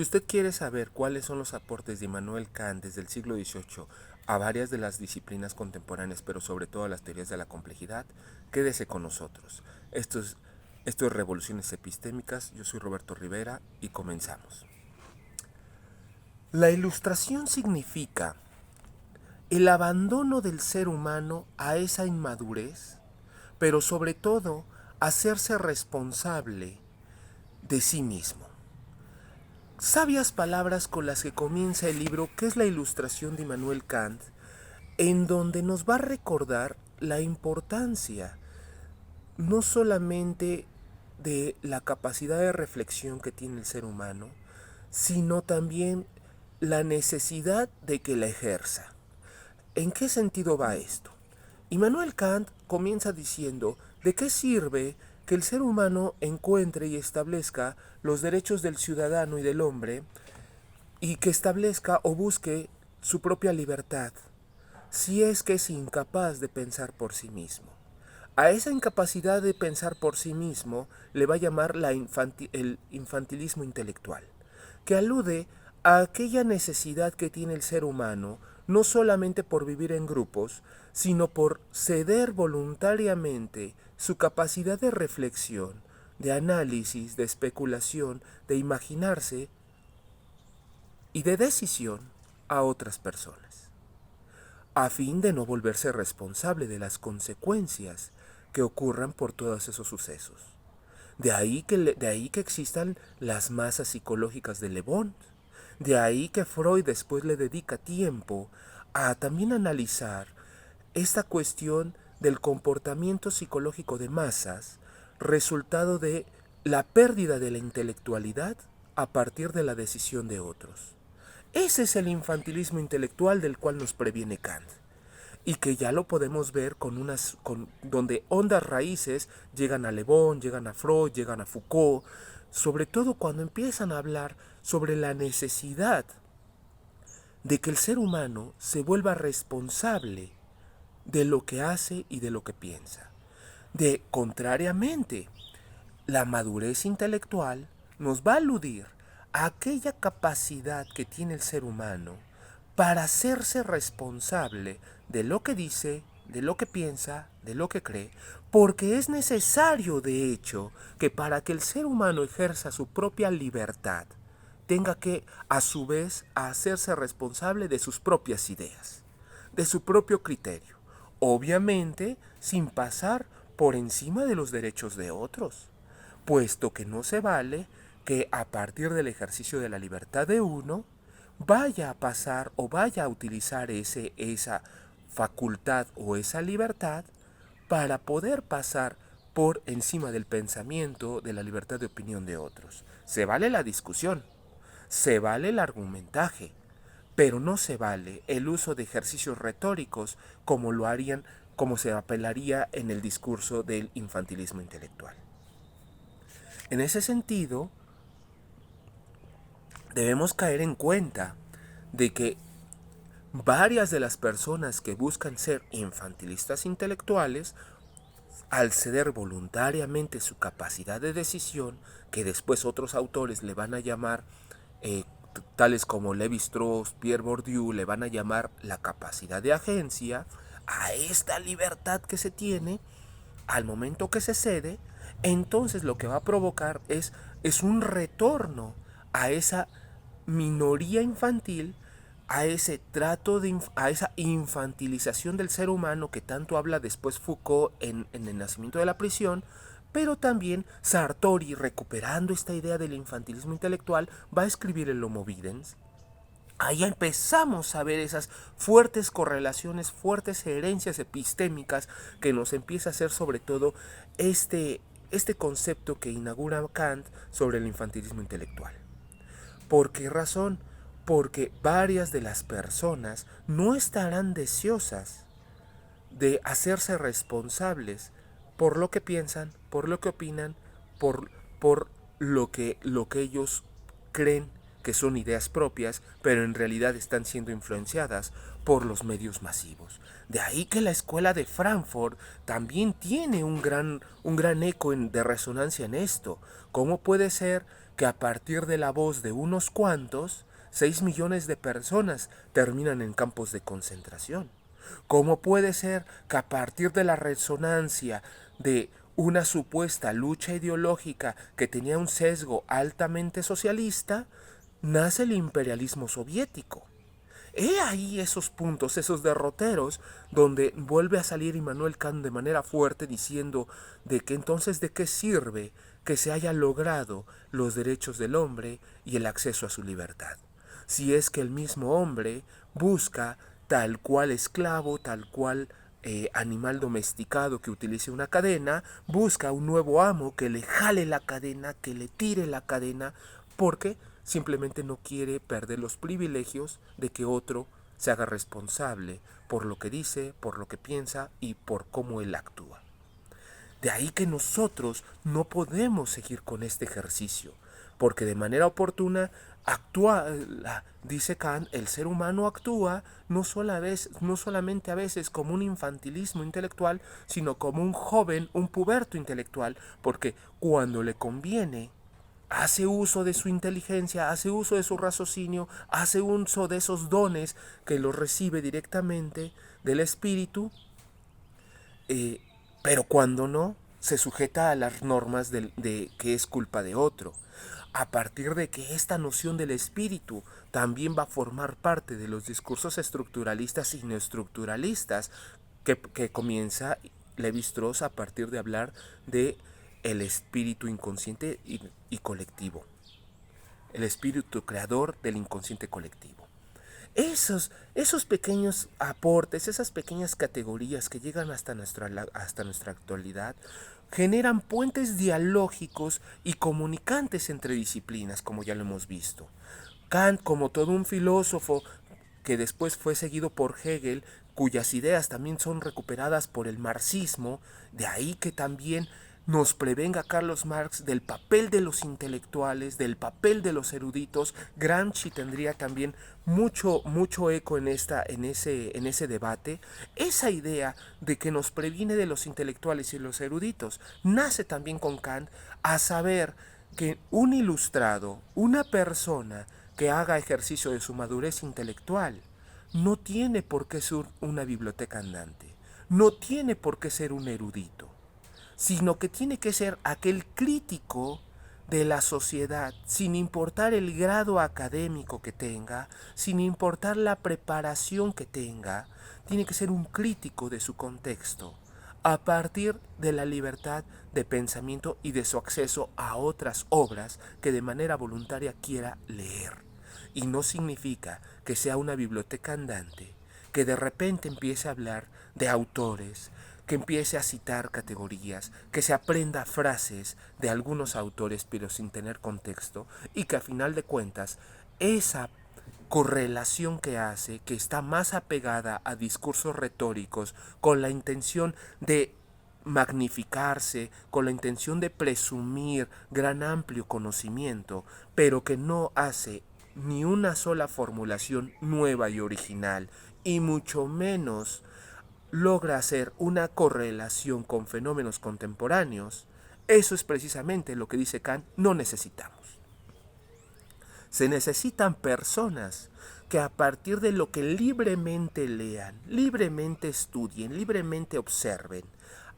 Si usted quiere saber cuáles son los aportes de Immanuel Kant desde el siglo XVIII a varias de las disciplinas contemporáneas, pero sobre todo a las teorías de la complejidad, quédese con nosotros. Esto es Revoluciones Epistémicas, yo soy Roberto Rivera y comenzamos. La ilustración significa el abandono del ser humano a esa inmadurez, pero sobre todo hacerse responsable de sí mismo. Sabias palabras con las que comienza el libro, que es la ilustración de Immanuel Kant, en donde nos va a recordar la importancia no solamente de la capacidad de reflexión que tiene el ser humano, sino también la necesidad de que la ejerza. ¿En qué sentido va esto? Immanuel Kant comienza diciendo: ¿de qué sirve que el ser humano encuentre y establezca los derechos del ciudadano y del hombre, y que establezca o busque su propia libertad, si es que es incapaz de pensar por sí mismo? A esa incapacidad de pensar por sí mismo le va a llamar el infantilismo intelectual, que alude a aquella necesidad que tiene el ser humano, no solamente por vivir en grupos, sino por ceder voluntariamente su capacidad de reflexión, de análisis, de especulación, de imaginarse y de decisión a otras personas, a fin de no volverse responsable de las consecuencias que ocurran por todos esos sucesos. De ahí que existan las masas psicológicas de Le Bon. De ahí que Freud después le dedica tiempo a también analizar esta cuestión del comportamiento psicológico de masas, resultado de la pérdida de la intelectualidad a partir de la decisión de otros. Ese es el infantilismo intelectual del cual nos previene Kant, y que ya lo podemos ver donde hondas raíces llegan a Le Bon, llegan a Freud, llegan a Foucault, sobre todo cuando empiezan a hablar sobre la necesidad de que el ser humano se vuelva responsable de lo que hace y de lo que piensa. Contrariamente, la madurez intelectual nos va a aludir a aquella capacidad que tiene el ser humano para hacerse responsable de lo que dice, de lo que piensa, de lo que cree, porque es necesario, de hecho, que para que el ser humano ejerza su propia libertad, tenga que, a su vez, hacerse responsable de sus propias ideas, de su propio criterio, obviamente sin pasar por encima de los derechos de otros, puesto que no se vale que a partir del ejercicio de la libertad de uno vaya a pasar o vaya a utilizar esa facultad o esa libertad para poder pasar por encima del pensamiento, de la libertad de opinión de otros. Se vale la discusión, se vale el argumentaje, pero no se vale el uso de ejercicios retóricos como se apelaría en el discurso del infantilismo intelectual. En ese sentido, debemos caer en cuenta de que varias de las personas que buscan ser infantilistas intelectuales, al ceder voluntariamente su capacidad de decisión, que después otros autores le van a llamar, tales como Lévi-Strauss, Pierre Bourdieu, le van a llamar la capacidad de agencia, a esta libertad que se tiene, al momento que se cede, entonces lo que va a provocar es un retorno a esa minoría infantil, a ese a esa infantilización del ser humano que tanto habla después Foucault en El nacimiento de la prisión, pero también Sartori, recuperando esta idea del infantilismo intelectual, va a escribir el Homo Videns. Ahí empezamos a ver esas fuertes correlaciones, fuertes herencias epistémicas que nos empieza a hacer sobre todo este concepto que inaugura Kant sobre el infantilismo intelectual. ¿Por qué razón? Porque varias de las personas no estarán deseosas de hacerse responsables por lo que piensan, por lo que opinan, por lo que ellos creen que son ideas propias, pero en realidad están siendo influenciadas por los medios masivos. De ahí que la escuela de Frankfurt también tiene un gran eco de resonancia en esto. ¿Cómo puede ser que a partir de la voz de unos cuantos, 6 millones de personas terminan en campos de concentración? ¿Cómo puede ser que a partir de la resonancia de una supuesta lucha ideológica que tenía un sesgo altamente socialista, nace el imperialismo soviético? He ahí esos puntos, esos derroteros, donde vuelve a salir Immanuel Kant de manera fuerte diciendo de que entonces de qué sirve que se haya logrado los derechos del hombre y el acceso a su libertad, si es que el mismo hombre busca, tal cual esclavo, tal cual animal domesticado que utilice una cadena, busca un nuevo amo que le jale la cadena, que le tire la cadena, porque simplemente no quiere perder los privilegios de que otro se haga responsable por lo que dice, por lo que piensa y por cómo él actúa. De ahí que nosotros no podemos seguir con este ejercicio, porque de manera oportuna actúa, dice Kant, el ser humano actúa no solamente a veces como un infantilismo intelectual, sino como un joven, un puberto intelectual, porque cuando le conviene, hace uso de su inteligencia, hace uso de su raciocinio, hace uso de esos dones que los recibe directamente del espíritu, pero cuando no, se sujeta a las normas de que es culpa de otro. A partir de que esta noción del espíritu también va a formar parte de los discursos estructuralistas y neoestructuralistas que comienza Lévi-Strauss a partir de hablar de el espíritu inconsciente y colectivo, el espíritu creador del inconsciente colectivo. Esos pequeños aportes, esas pequeñas categorías que llegan hasta nuestra actualidad, generan puentes dialógicos y comunicantes entre disciplinas, como ya lo hemos visto. Kant, como todo un filósofo que después fue seguido por Hegel, cuyas ideas también son recuperadas por el marxismo, de ahí que también nos prevenga Carlos Marx del papel de los intelectuales, del papel de los eruditos. Gramsci tendría también mucho eco en ese debate. Esa idea de que nos previene de los intelectuales y los eruditos nace también con Kant, a saber que un ilustrado, una persona que haga ejercicio de su madurez intelectual, no tiene por qué ser una biblioteca andante, no tiene por qué ser un erudito, sino que tiene que ser aquel crítico de la sociedad, sin importar el grado académico que tenga, sin importar la preparación que tenga, tiene que ser un crítico de su contexto, a partir de la libertad de pensamiento y de su acceso a otras obras que de manera voluntaria quiera leer. Y no significa que sea una biblioteca andante, que de repente empiece a hablar de autores, que empiece a citar categorías, que se aprenda frases de algunos autores pero sin tener contexto, y que a final de cuentas esa correlación que hace, que está más apegada a discursos retóricos con la intención de magnificarse, con la intención de presumir gran amplio conocimiento, pero que no hace ni una sola formulación nueva y original, y mucho menos logra hacer una correlación con fenómenos contemporáneos. Eso es precisamente lo que dice Kant, no necesitamos. Se necesitan personas que a partir de lo que libremente lean, libremente estudien, libremente observen,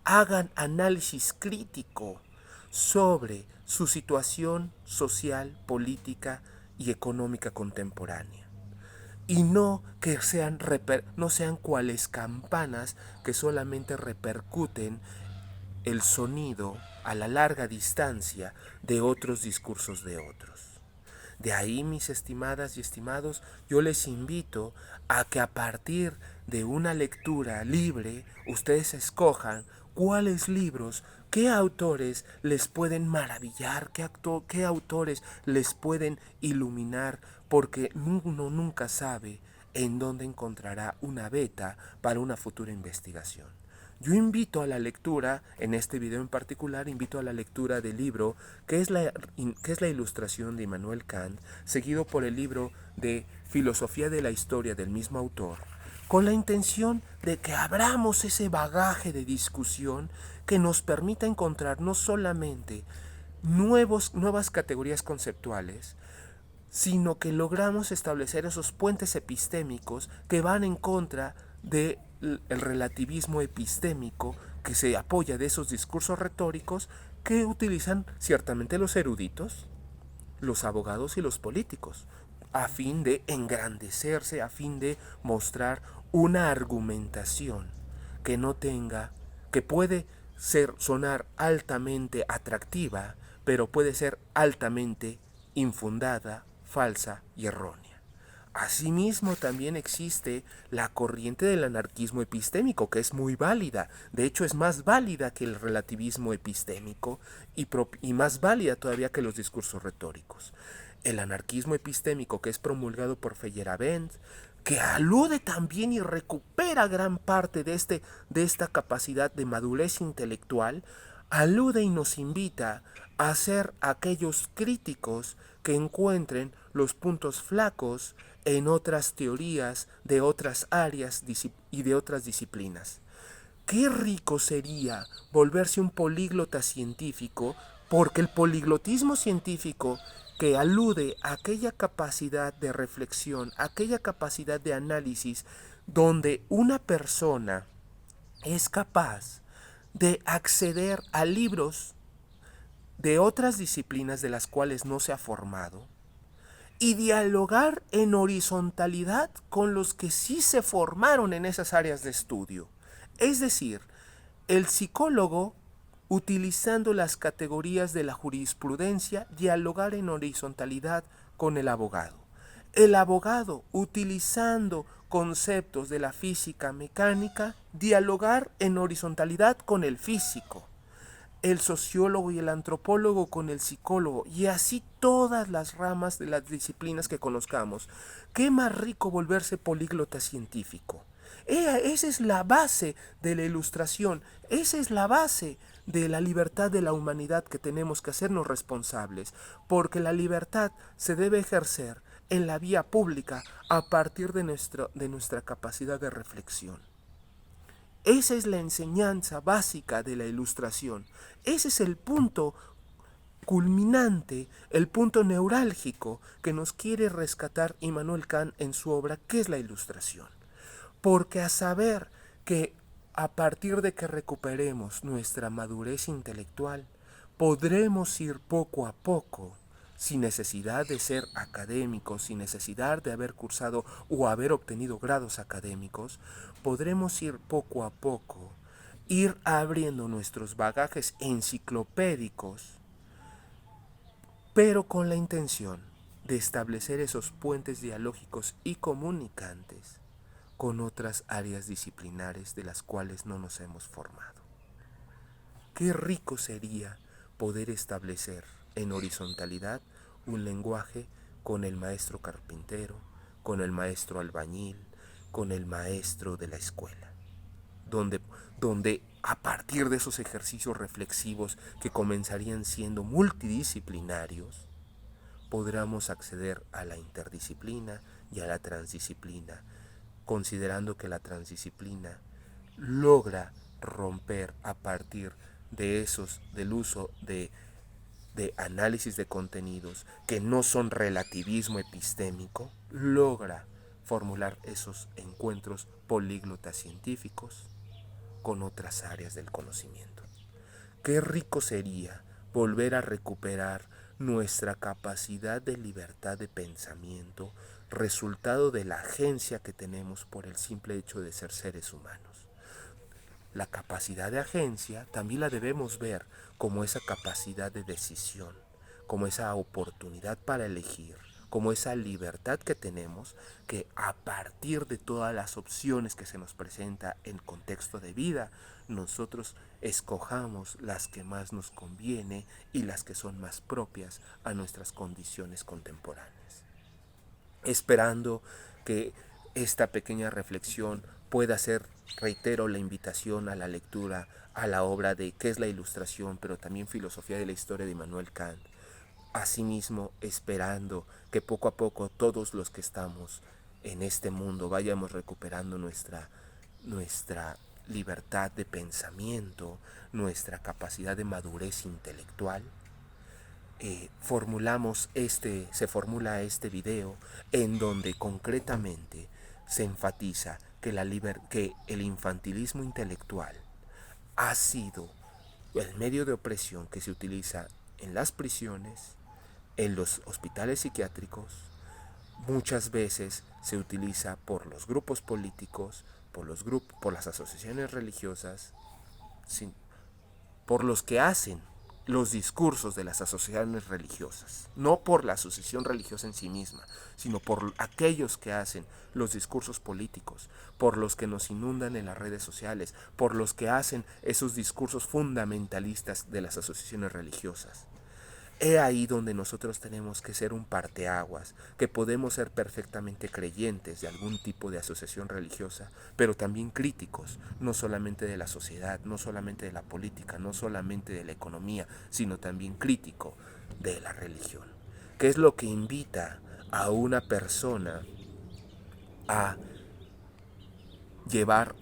hagan análisis crítico sobre su situación social, política y económica contemporánea. Y no que no sean cuales campanas que solamente repercuten el sonido a la larga distancia de otros discursos de otros. De ahí, mis estimadas y estimados, yo les invito a que a partir de una lectura libre, ustedes escojan cuáles libros, qué autores les pueden maravillar, qué autores les pueden iluminar, porque uno nunca sabe en dónde encontrará una beta para una futura investigación. Yo invito a la lectura, en este video en particular, invito a la lectura del libro que es la ilustración de Immanuel Kant, seguido por el libro de Filosofía de la Historia del mismo autor, con la intención de que abramos ese bagaje de discusión que nos permita encontrar no solamente nuevas categorías conceptuales, sino que logramos establecer esos puentes epistémicos que van en contra del relativismo epistémico que se apoya de esos discursos retóricos que utilizan ciertamente los eruditos, los abogados y los políticos, a fin de engrandecerse, a fin de mostrar una argumentación que no tenga, que puede sonar altamente atractiva, pero puede ser altamente infundada, falsa y errónea. Asimismo, también existe la corriente del anarquismo epistémico, que es muy válida. De hecho, es más válida que el relativismo epistémico y más válida todavía que los discursos retóricos. El anarquismo epistémico, que es promulgado por Feyerabend, que alude también y recupera gran parte de esta capacidad de madurez intelectual, alude y nos invita a ser aquellos críticos que encuentren los puntos flacos en otras teorías de otras áreas y de otras disciplinas. Qué rico sería volverse un políglota científico, porque el poliglotismo científico que alude a aquella capacidad de reflexión, aquella capacidad de análisis, donde una persona es capaz de acceder a libros de otras disciplinas de las cuales no se ha formado y dialogar en horizontalidad con los que sí se formaron en esas áreas de estudio. Es decir, el psicólogo, utilizando las categorías de la jurisprudencia, dialogar en horizontalidad con el abogado. El abogado, utilizando conceptos de la física mecánica, dialogar en horizontalidad con el físico. El sociólogo y el antropólogo con el psicólogo, y así todas las ramas de las disciplinas que conozcamos. Qué más rico volverse políglota científico. Esa es la base de la ilustración, esa es la base de la libertad de la humanidad que tenemos que hacernos responsables, porque la libertad se debe ejercer en la vía pública a partir de nuestra capacidad de reflexión. Esa es la enseñanza básica de la ilustración. Ese es el punto culminante, el punto neurálgico que nos quiere rescatar Immanuel Kant en su obra, ¿qué es la ilustración? Porque a saber que a partir de que recuperemos nuestra madurez intelectual, podremos ir poco a poco, sin necesidad de ser académicos, sin necesidad de haber cursado o haber obtenido grados académicos, podremos ir poco a poco, ir abriendo nuestros bagajes enciclopédicos, pero con la intención de establecer esos puentes dialógicos y comunicantes con otras áreas disciplinares de las cuales no nos hemos formado. Qué rico sería poder establecer en horizontalidad un lenguaje con el maestro carpintero, con el maestro albañil, con el maestro de la escuela, donde a partir de esos ejercicios reflexivos que comenzarían siendo multidisciplinarios, podremos acceder a la interdisciplina y a la transdisciplina, considerando que la transdisciplina logra romper a partir del uso de análisis de contenidos que no son relativismo epistémico, logra formular esos encuentros políglotas científicos con otras áreas del conocimiento. Qué rico sería volver a recuperar nuestra capacidad de libertad de pensamiento, resultado de la agencia que tenemos por el simple hecho de ser seres humanos. La capacidad de agencia también la debemos ver como esa capacidad de decisión, como esa oportunidad para elegir, como esa libertad que tenemos, que a partir de todas las opciones que se nos presenta en contexto de vida, nosotros escojamos las que más nos conviene y las que son más propias a nuestras condiciones contemporáneas. Esperando que esta pequeña reflexión pueda ser, reitero, la invitación a la lectura, a la obra de ¿Qué es la ilustración?, pero también Filosofía de la historia de Immanuel Kant. Asimismo, esperando que poco a poco todos los que estamos en este mundo vayamos recuperando nuestra libertad de pensamiento, nuestra capacidad de madurez intelectual, se formula este video en donde concretamente se enfatiza que el infantilismo intelectual ha sido el medio de opresión que se utiliza en las prisiones, en los hospitales psiquiátricos, muchas veces se utiliza por los grupos políticos, por las asociaciones religiosas, sin, por los que hacen los discursos de las asociaciones religiosas, no por la asociación religiosa en sí misma, sino por aquellos que hacen los discursos políticos, por los que nos inundan en las redes sociales, por los que hacen esos discursos fundamentalistas de las asociaciones religiosas. He ahí donde nosotros tenemos que ser un parteaguas, que podemos ser perfectamente creyentes de algún tipo de asociación religiosa, pero también críticos, no solamente de la sociedad, no solamente de la política, no solamente de la economía, sino también crítico de la religión. ¿Qué es lo que invita a una persona a llevar,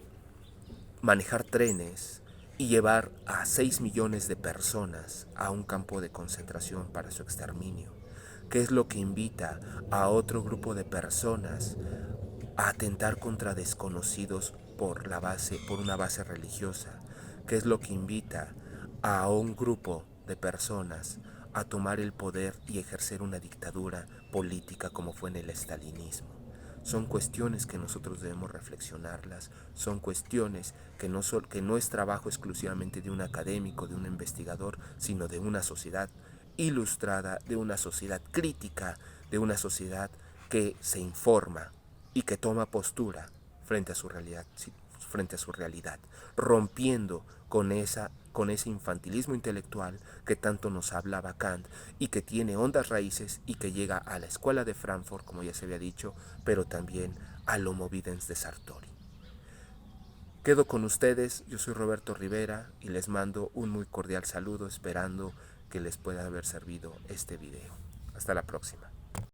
manejar trenes y llevar a 6 millones de personas a un campo de concentración para su exterminio? ¿Qué es lo que invita a otro grupo de personas a atentar contra desconocidos por una base religiosa? ¿Qué es lo que invita a un grupo de personas a tomar el poder y ejercer una dictadura política como fue en el estalinismo? Son cuestiones que nosotros debemos reflexionarlas, son cuestiones que no es trabajo exclusivamente de un académico, de un investigador, sino de una sociedad ilustrada, de una sociedad crítica, de una sociedad que se informa y que toma postura frente a su realidad, rompiendo con ese infantilismo intelectual que tanto nos hablaba Kant y que tiene hondas raíces y que llega a la escuela de Frankfurt, como ya se había dicho, pero también al Homo Videns de Sartori. Quedo con ustedes, yo soy Roberto Rivera y les mando un muy cordial saludo esperando que les pueda haber servido este video. Hasta la próxima.